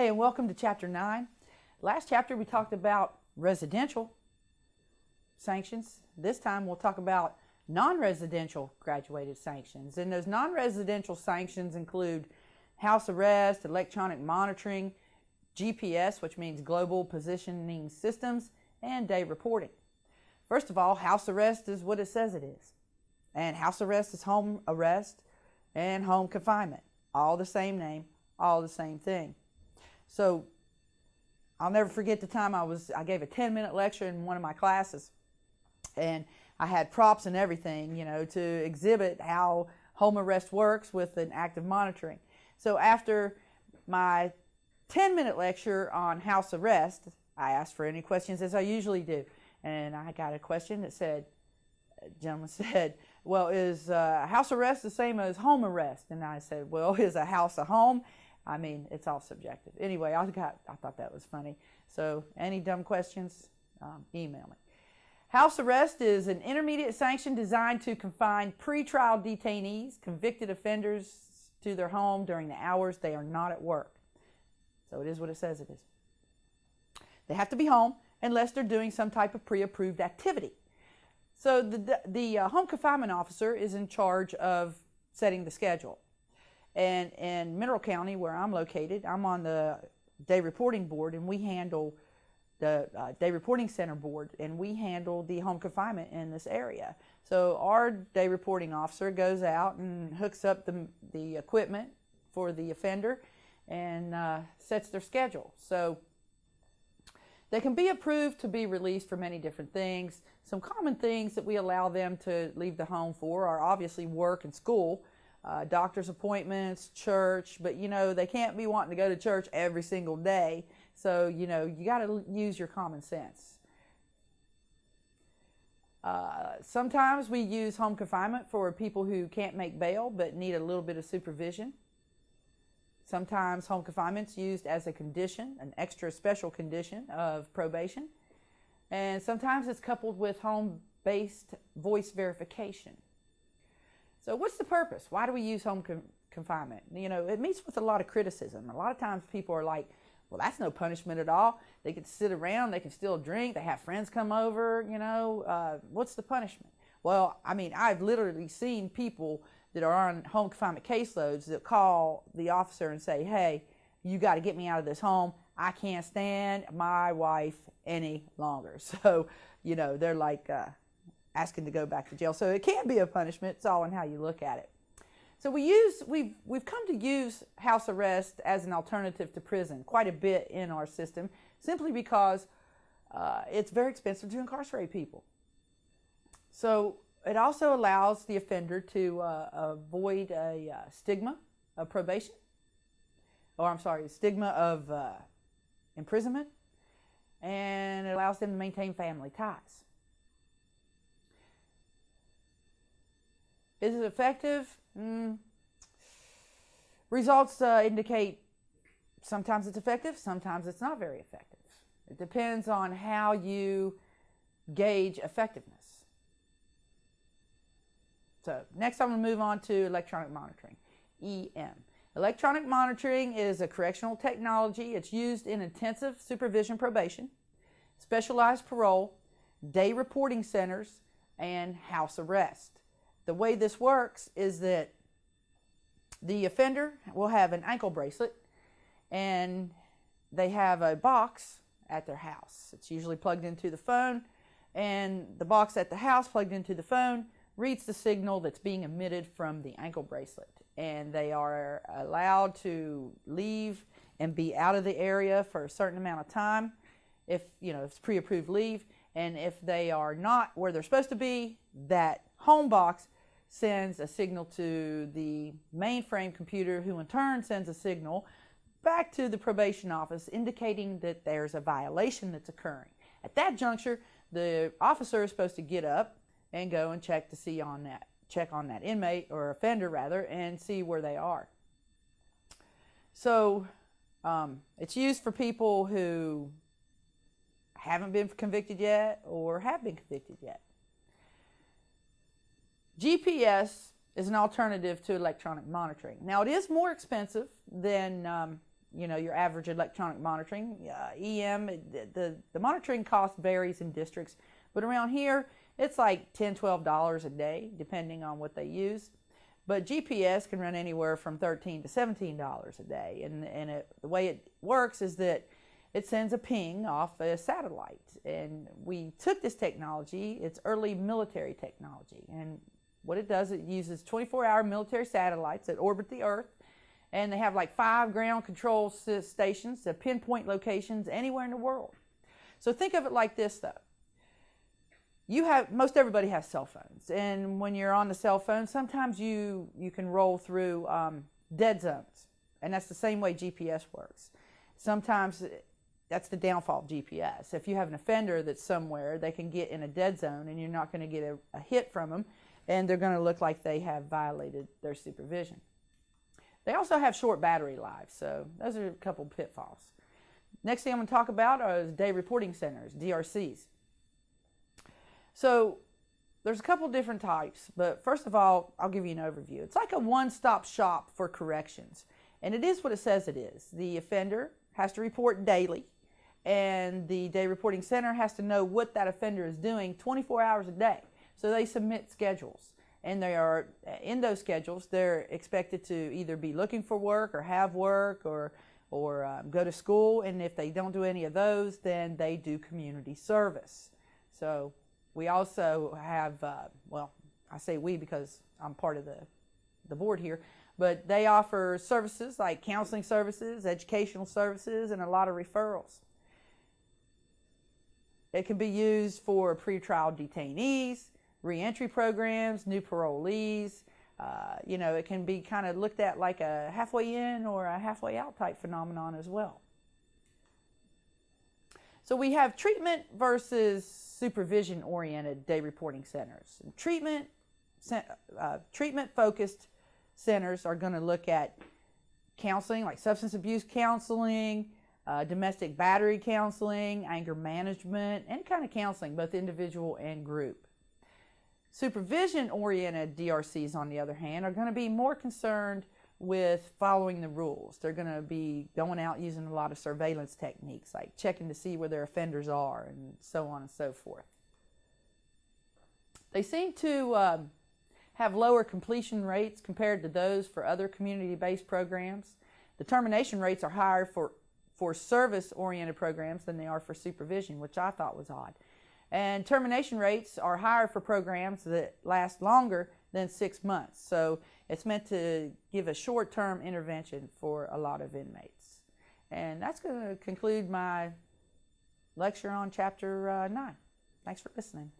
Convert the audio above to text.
Hey, and welcome to Chapter 9. Last chapter we talked about residential sanctions. This time we'll talk about non-residential graduated sanctions. And those non-residential sanctions include house arrest, electronic monitoring, GPS, which means global positioning systems, and day reporting. First of all, house arrest is what it says it is. And house arrest is home arrest and home confinement. All the same name, all the same thing. So I'll never forget the time I gave a 10-minute lecture in one of my classes, and I had props and everything, to exhibit how home arrest works with an active monitoring. So after my 10-minute lecture on house arrest, I asked for any questions as I usually do. And I got a question that said, a gentleman said, well, is house arrest the same as home arrest? And I said, well, is a house a home? I mean, it's all subjective. Anyway, I thought that was funny. So any dumb questions, email me. House arrest is an intermediate sanction designed to confine pretrial detainees, convicted offenders, to their home during the hours they are not at work. So it is what it says it is. They have to be home unless they're doing some type of pre-approved activity. So the home confinement officer is in charge of setting the schedule. And in Mineral County, where I'm located, I'm on the day reporting board, and we handle the day reporting center board, and we handle the home confinement in this area. So our day reporting officer goes out and hooks up the equipment for the offender and sets their schedule. So they can be approved to be released for many different things. Some common things that we allow them to leave the home for are obviously work and school, doctor's appointments, church, but they can't be wanting to go to church every single day. So, you got to use your common sense. Sometimes we use home confinement for people who can't make bail but need a little bit of supervision. Sometimes home confinement's used as a condition, an extra special condition of probation. And sometimes it's coupled with home-based voice verification. So what's the purpose? Why do we use home confinement? It meets with a lot of criticism. A lot of times people are like, well, that's no punishment at all. They can sit around, they can still drink, they have friends come over, what's the punishment? Well, I've literally seen people that are on home confinement caseloads that call the officer and say, hey, you got to get me out of this home. I can't stand my wife any longer. So, they're like asking to go back to jail. So it can be a punishment. It's all in how you look at it. So we've come to use house arrest as an alternative to prison quite a bit in our system, simply because it's very expensive to incarcerate people. So it also allows the offender to avoid a stigma of probation, stigma of imprisonment, and it allows them to maintain family ties. Is it effective? Results indicate sometimes it's effective, sometimes it's not very effective. It depends on how you gauge effectiveness. So next I'm going to move on to electronic monitoring, EM. Electronic monitoring is a correctional technology. It's used in intensive supervision probation, specialized parole, day reporting centers, and house arrest. The way this works is that the offender will have an ankle bracelet, and they have a box at their house. It's usually plugged into the phone, and the box at the house plugged into the phone reads the signal that's being emitted from the ankle bracelet. And they are allowed to leave and be out of the area for a certain amount of time if it's pre-approved leave. And if they are not where they're supposed to be, that home box sends a signal to the mainframe computer, who in turn sends a signal back to the probation office indicating that there's a violation that's occurring. At that juncture, the officer is supposed to get up and go and check on that inmate, or offender rather, and see where they are. So it's used for people who haven't been convicted yet or have been convicted yet. GPS is an alternative to electronic monitoring. Now, it is more expensive than your average electronic monitoring. The monitoring cost varies in districts, but around here it's like $10, $12 a day, depending on what they use. But GPS can run anywhere from $13 to $17 a day, and the way it works is that it sends a ping off a satellite. And we took this technology, it's early military technology, and what it does, it uses 24-hour military satellites that orbit the Earth, and they have like 5 ground control stations to pinpoint locations anywhere in the world. So think of it like this, though. Most everybody has cell phones, and when you're on the cell phone, sometimes you can roll through dead zones, and that's the same way GPS works. Sometimes that's the downfall of GPS. If you have an offender that's somewhere, they can get in a dead zone, and you're not going to get a hit from them, and they're going to look like they have violated their supervision. They also have short battery lives, so those are a couple pitfalls. Next thing I'm going to talk about is day reporting centers, DRCs. So there's a couple different types, but first of all, I'll give you an overview. It's like a one-stop shop for corrections, and it is what it says it is. The offender has to report daily, and the day reporting center has to know what that offender is doing 24 hours a day. So they submit schedules, and they are in those schedules. They're expected to either be looking for work or have work or go to school. And if they don't do any of those, then they do community service. So we also have, well, I say we because I'm part of the board here, but they offer services like counseling services, educational services, and a lot of referrals. It can be used for pretrial detainees, reentry programs, new parolees. It can be kind of looked at like a halfway in or a halfway out type phenomenon as well. So we have treatment versus supervision-oriented day reporting centers. Treatment-focused centers are going to look at counseling, like substance abuse counseling, domestic battery counseling, anger management, any kind of counseling, both individual and group. Supervision-oriented DRCs, on the other hand, are going to be more concerned with following the rules. They're going to be going out using a lot of surveillance techniques, like checking to see where their offenders are and so on and so forth. They seem to have lower completion rates compared to those for other community-based programs. The termination rates are higher for service-oriented programs than they are for supervision, which I thought was odd. And termination rates are higher for programs that last longer than 6 months. So it's meant to give a short-term intervention for a lot of inmates. And that's going to conclude my lecture on Chapter 9. Thanks for listening.